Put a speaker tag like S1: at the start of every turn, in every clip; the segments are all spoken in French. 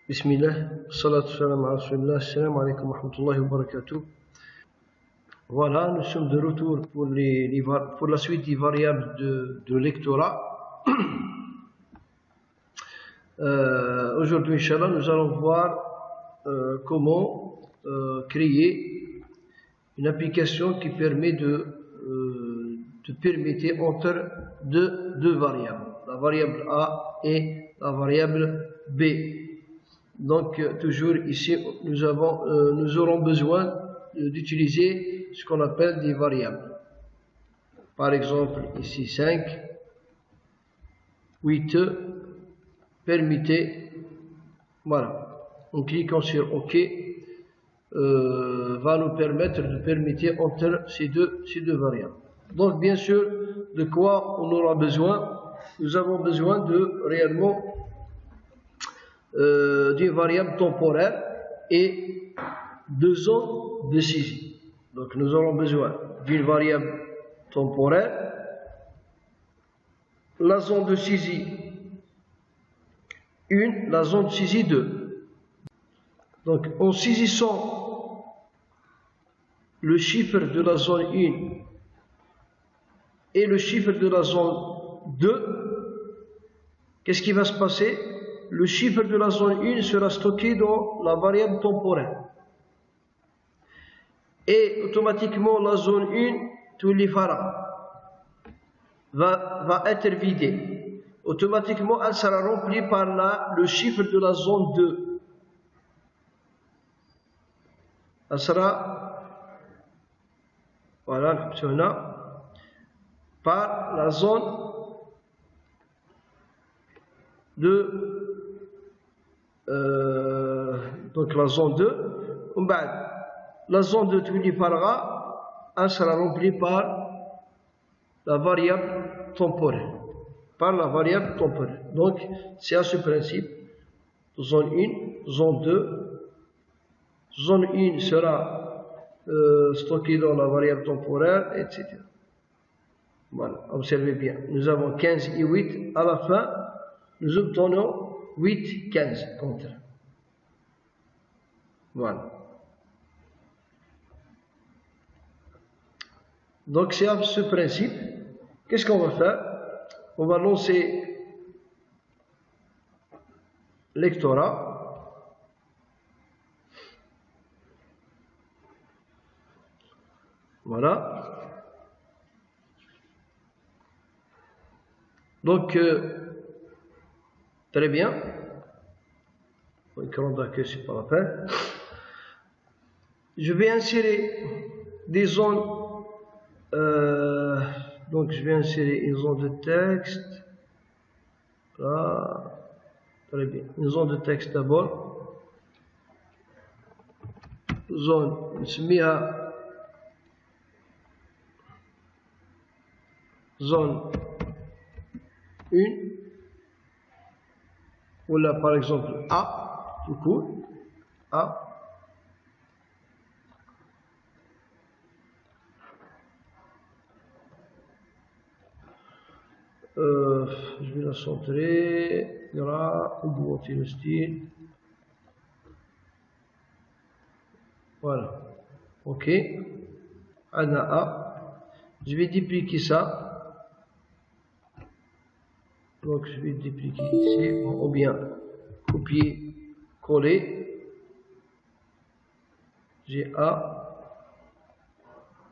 S1: Bismillah, salatu salam ala rasulillah, salam alaikum wa rahmatullahi wa barakatuh. Voilà, nous sommes de retour pour la suite des variables de lectorat. Aujourd'hui, Inch'Allah, nous allons voir comment créer une application qui permet de permettre entre deux variables, la variable A et la variable B. Donc, toujours ici, nous aurons besoin d'utiliser ce qu'on appelle des variables. Par exemple, ici 5, 8, permettez, voilà, en cliquant sur OK, va nous permettre de permettre entre ces deux variables. Donc, bien sûr, de quoi on aura besoin? Nous avons besoin de réellement d'une variable temporaire et de zone de saisie. Donc nous aurons besoin d'une variable temporaire, la zone de saisie 1, la zone de saisie 2. Donc en saisissant le chiffre de la zone 1 et le chiffre de la zone 2, qu'est-ce qui va se passer? Le chiffre de la zone 1 sera stocké dans la variable temporaire. Et automatiquement, la zone 1, tout l'ifara, va être vidée. Automatiquement, elle sera remplie par le chiffre de la zone 2. Elle sera, voilà, par la zone donc la zone 2, la zone de Twilifara, elle sera remplie par la variable temporaire. Donc, c'est à ce principe, zone 1, zone 2, zone 1 sera stockée dans la variable temporaire, etc. Voilà, observez bien, nous avons 15 et 8, à la fin, nous obtenons 8, 15 contre. Voilà. Donc c'est à ce principe. Qu'est-ce qu'on va faire? On va lancer lectorat. Voilà. Donc très bien. Écran d'accueil, c'est pas la peine. Je vais insérer des zones. Donc, je vais insérer une zone de texte. Là. Très bien. Une zone de texte d'abord. Zone. Zone 1. Ou là, par exemple, A. Tout court, A. Je vais la centrer, là, augmenter le style. Voilà. OK. Ana A. Je vais dupliquer ça. Donc, je vais dupliquer ici, ou bien copier. Coller, j'ai A,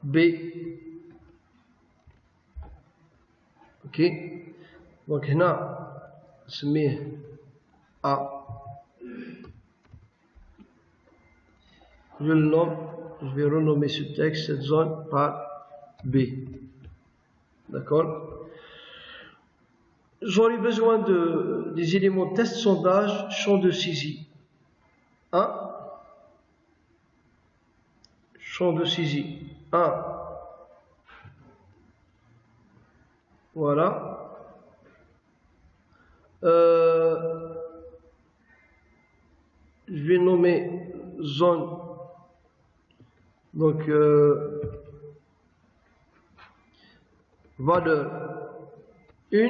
S1: B, ok, donc là, je mets A, je le nomme, je vais renommer ce texte, cette zone par B, d'accord. J'aurai besoin des éléments test sondage, champ de saisie. 1, champ de saisie 1, voilà, je vais nommer zone, donc valeur 1,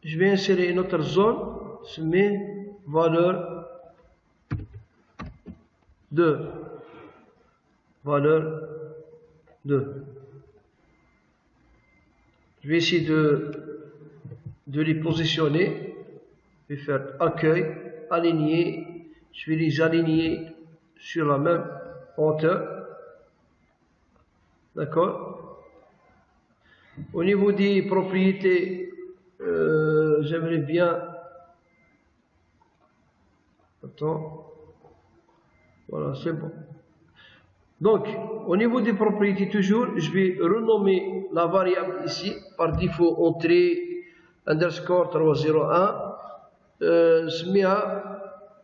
S1: je vais insérer une autre zone, valeur 2. Valeur 2. Je vais essayer de les positionner. Je vais faire accueil, aligner. Je vais les aligner sur la même hauteur. D'accord? Au niveau des propriétés, j'aimerais bien. Attends. Voilà, c'est bon. Donc, au niveau des propriétés, toujours, je vais renommer la variable ici, par défaut, entrée underscore 301,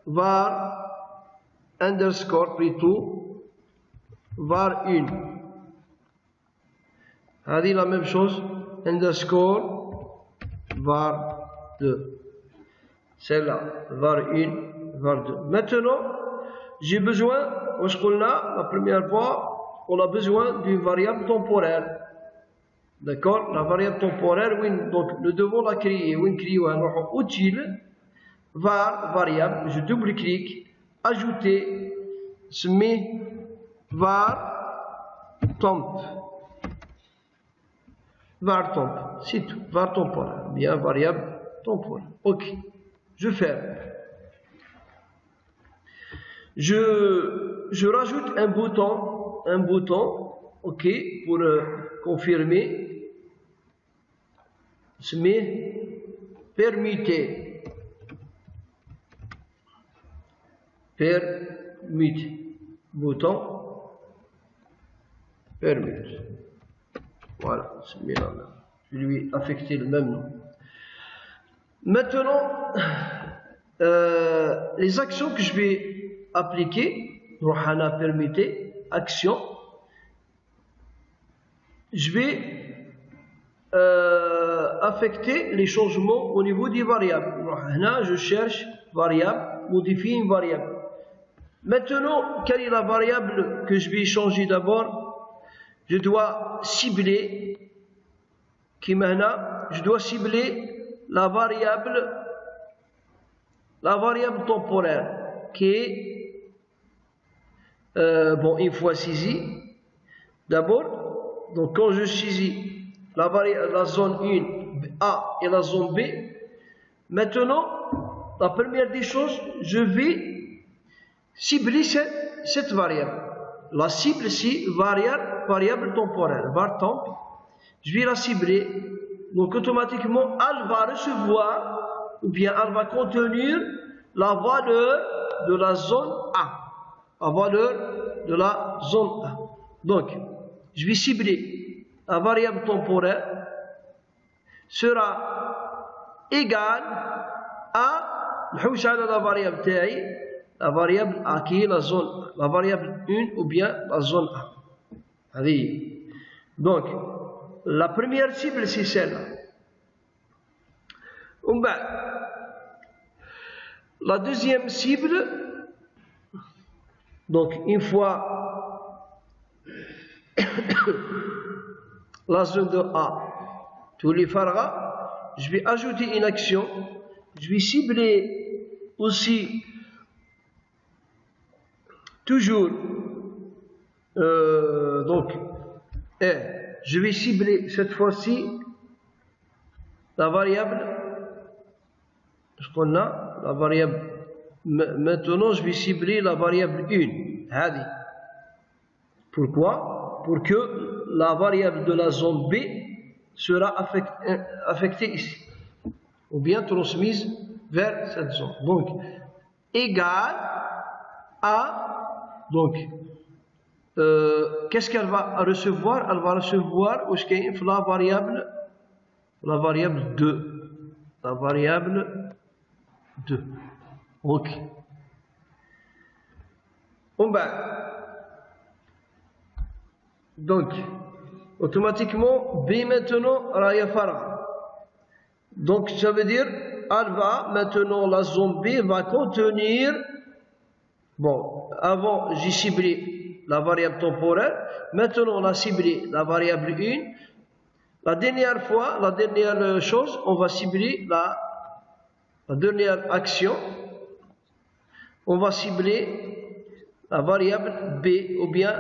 S1: var underscore plutôt, var 1. C'est la même chose, underscore var 2. Celle-là, var 1, var 2. Maintenant, j'ai besoin, la première fois, on a besoin d'une variable temporaire. D'accord? La variable temporaire, oui, donc nous devons la créer. Oui, créer un utile, var, variable, je double-clique, ajouter, var, temp. Var temp, c'est tout, var temporaire, bien variable temporaire. Ok, je ferme. Je rajoute un bouton, ok, pour confirmer. Permuter. Bouton. Permute. Voilà, c'est bien là. Je vais lui affecter le même nom. Maintenant, les actions que je vais appliquer, Rohana permuter, action, je vais affecter les changements au niveau des variables. Là, je cherche variable, modifier une variable. Maintenant, quelle est la variable que je vais changer d'abord? Je dois cibler, je dois cibler la variable temporaire qui est, bon, une fois saisie. D'abord, donc quand je saisis la zone 1 A et la zone B. Maintenant, la première des choses, je vais cibler cette variable. La cible, c'est variable temporaire, var temp. Je vais la cibler. Donc, automatiquement, elle va recevoir, ou bien elle va contenir la valeur de la zone A. La valeur de la zone A. Donc, je vais cibler. La variable temporaire sera égale à la variable TI, la variable A qui est la variable 1 ou bien la zone A. Allez. Donc, la première cible c'est celle-là. La deuxième cible, donc une fois la zone de A, tous les farga, je vais ajouter une action, je vais cibler aussi toujours, donc, je vais cibler cette fois-ci la variable, ce qu'on a, la variable, maintenant je vais cibler la variable 1, pourquoi? Pour que la variable de la zone B sera affectée ici, ou bien transmise vers cette zone. Donc, égale à, donc, qu'est-ce qu'elle va recevoir? Elle va recevoir la variable 2. La variable 2. Ok. Donc, automatiquement, B maintenant, Raya Farah. Donc, ça veut dire, elle va, maintenant, la zone B va contenir, bon, avant, j'ai ciblé la variable temporaire, maintenant, on a ciblé la variable 1. La dernière chose, on va cibler la la dernière action, on va cibler la variable B ou bien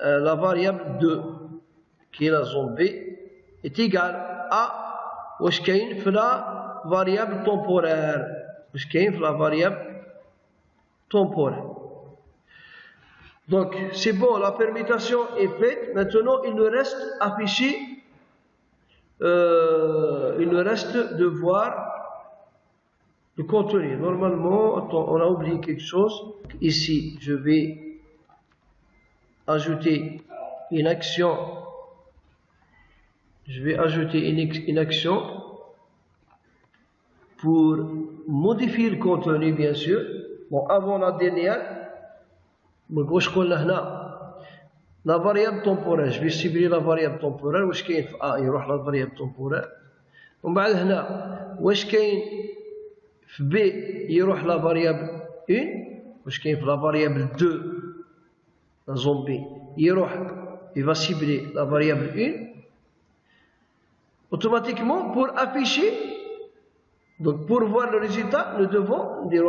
S1: la variable 2, qui est la zone B, est égale à la variable temporaire. La variable temporaire. Donc, c'est bon, la permutation est faite. Maintenant, il nous reste afficher, il nous reste de voir le contenu. Normalement, on a oublié quelque chose. Ici, je vais ajouter une action. Je vais ajouter une action pour modifier le contenu, bien sûr. Bon, avant la dernière, la variable temporaire, je vais cibler la variable temporaire. واش كاين في A يروح la variable temporaire. ومن بعد هنا واش كاين في B يروح la variable 1. واش كاين في la variable 2 la zone B يروح, il va cibler la variable 1. Automatiquement, pour afficher, donc pour voir le résultat, nous devons dire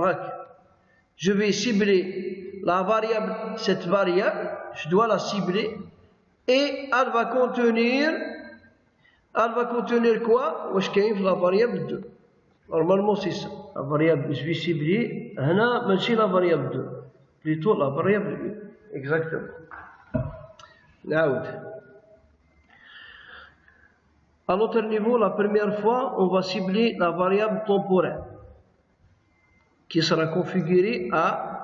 S1: je vais cibler la variable, cette variable, je dois la cibler et elle va contenir quoi? La variable 2. Normalement, c'est ça. La variable, je vais cibler, c'est la variable 2, plutôt la variable 1. Exactement. À l'autre niveau, la première fois, on va cibler la variable temporaire qui sera configurée à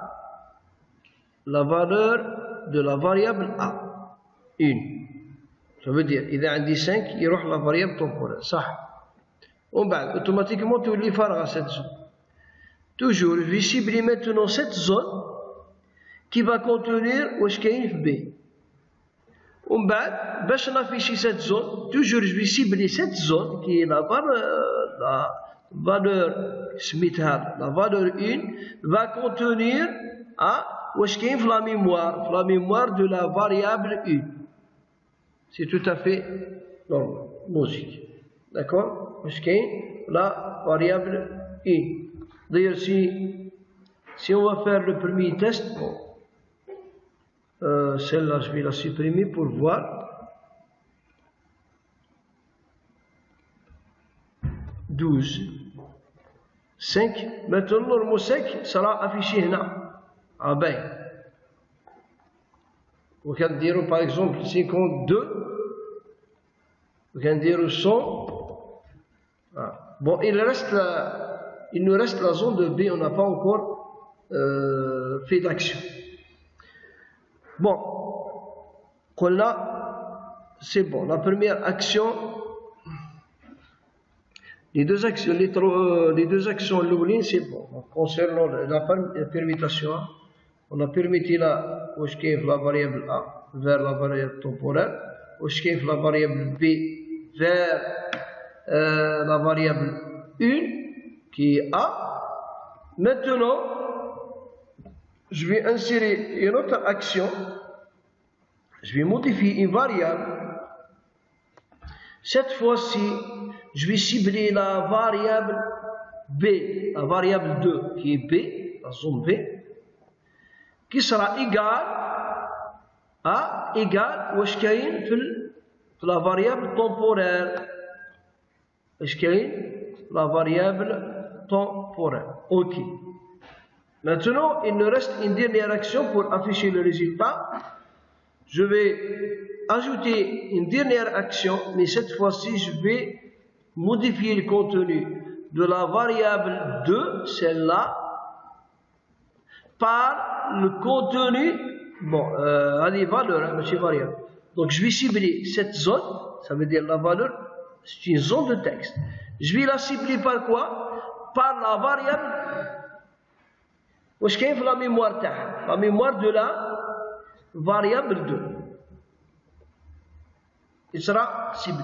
S1: la valeur de la variable A, 1. Ça veut dire, il y a 5, il y aura la variable temporaire. Ça. Automatiquement, tu vas faire cette zone. Toujours, je vais cibler maintenant cette zone qui va contenir B. باش نافيشي cette zone, toujours je vais cibler cette zone qui est la valeur la valeur 1 va contenir la mémoire de la variable 1. C'est tout à fait normal, logique. D'accord? La variable 1. D'ailleurs, si on va faire le premier test, celle-là, je vais la supprimer pour voir. 12. 5. Maintenant, le mot 5 sera affiché là. Ah ben. Vous pouvez dire par exemple 52. Vous pouvez dire 100. Ah. Bon, il nous reste la zone de B, on n'a pas encore fait d'action. Bon, là, c'est bon. La première action, les deux actions, c'est bon. Concernant la permutation, on a permis la variable A vers la variable temporaire, la variable B vers la variable 1 qui est A. Maintenant, je vais insérer une autre action. Je vais modifier une variable. Cette fois-ci, je vais cibler la variable B, la variable 2 qui est B, la zone B, qui sera égale à la variable temporaire. La variable temporaire. OK. Maintenant, il nous reste une dernière action pour afficher le résultat. Je vais ajouter une dernière action, mais cette fois-ci, je vais modifier le contenu de la variable 2, celle-là, par le contenu, les valeurs, variable. Donc, je vais cibler cette zone, ça veut dire la valeur, c'est une zone de texte. Je vais la cibler par quoi? Par la variable. واش كاين في لا ميموار تاعها لا ميموار دو لا فاريابل 2 il sera ciblé.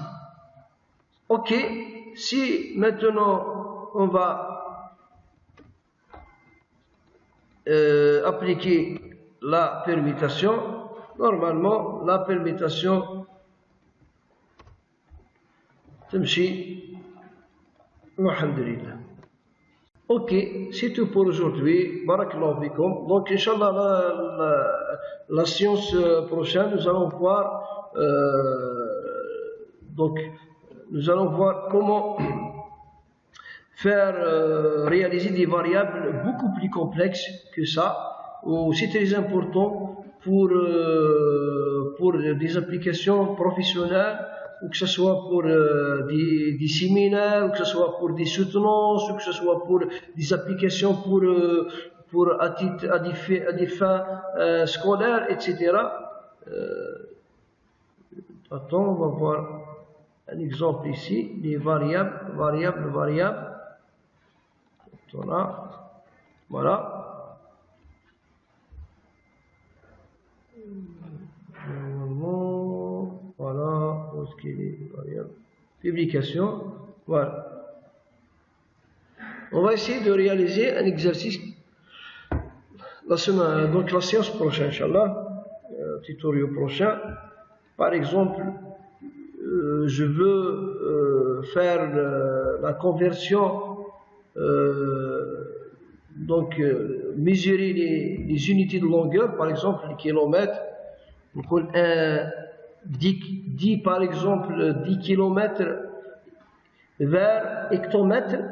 S1: OK, si maintenant on va appliquer la permutation, normalement la permutation تمشي والحمد لله. Ok, c'est tout pour aujourd'hui. Barakallahu fikum. Donc, Inch'Allah, la séance prochaine, nous allons voir, donc, nous allons voir comment faire réaliser des variables beaucoup plus complexes que ça, ou c'est très important pour des applications professionnelles, ou que ce soit pour des séminaires, ou que ce soit pour des soutenances, ou que ce soit pour des applications à des fins scolaires, etc. Attends, on va voir un exemple ici, les variables. Voilà. Normalement, voilà, où est-ce qu'il est, variable. Publication, voilà. On va essayer de réaliser un exercice la semaine, donc la séance prochaine, Inch'Allah, tutoriel prochain. Par exemple, je veux faire la conversion, donc mesurer les unités de longueur, par exemple les kilomètres. Donc, 10 par exemple 10 kilomètres vers hectomètres.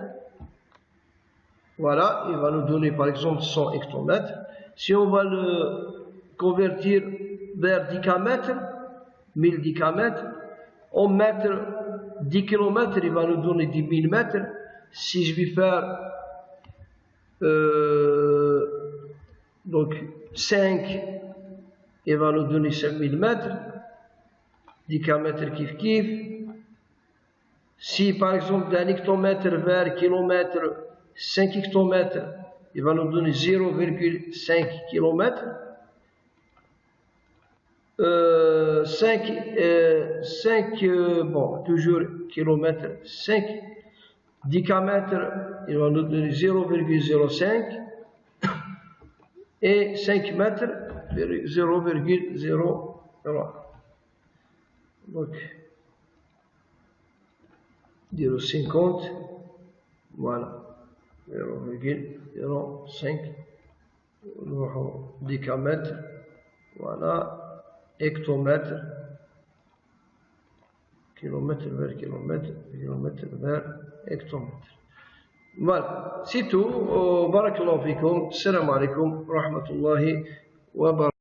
S1: Voilà, il va nous donner par exemple 100 hectomètres. Si on va le convertir vers décamètres, 1000 décamètres, en mètres, 10 km, il va nous donner 10 000 mètres. Si je vais faire donc 5, il va nous donner 5000 mètres. Décamètre kiff. Si par exemple d'un hectomètre vers kilomètre, 5 hectomètres, il va nous donner 0,5 km. 5 bon, toujours kilomètres, 5 décamètres, il va nous donner 0,05 et 5 mètres, 0,0. Donc, 0,50, voilà, 0,05 décamètre, voilà. Hectomètre, kilomètre vers kilomètre vers hectomètre. Voilà, c'est tout. Barakallahu fikum. Salam alaikum wa rahmatullahi wa barakatuh.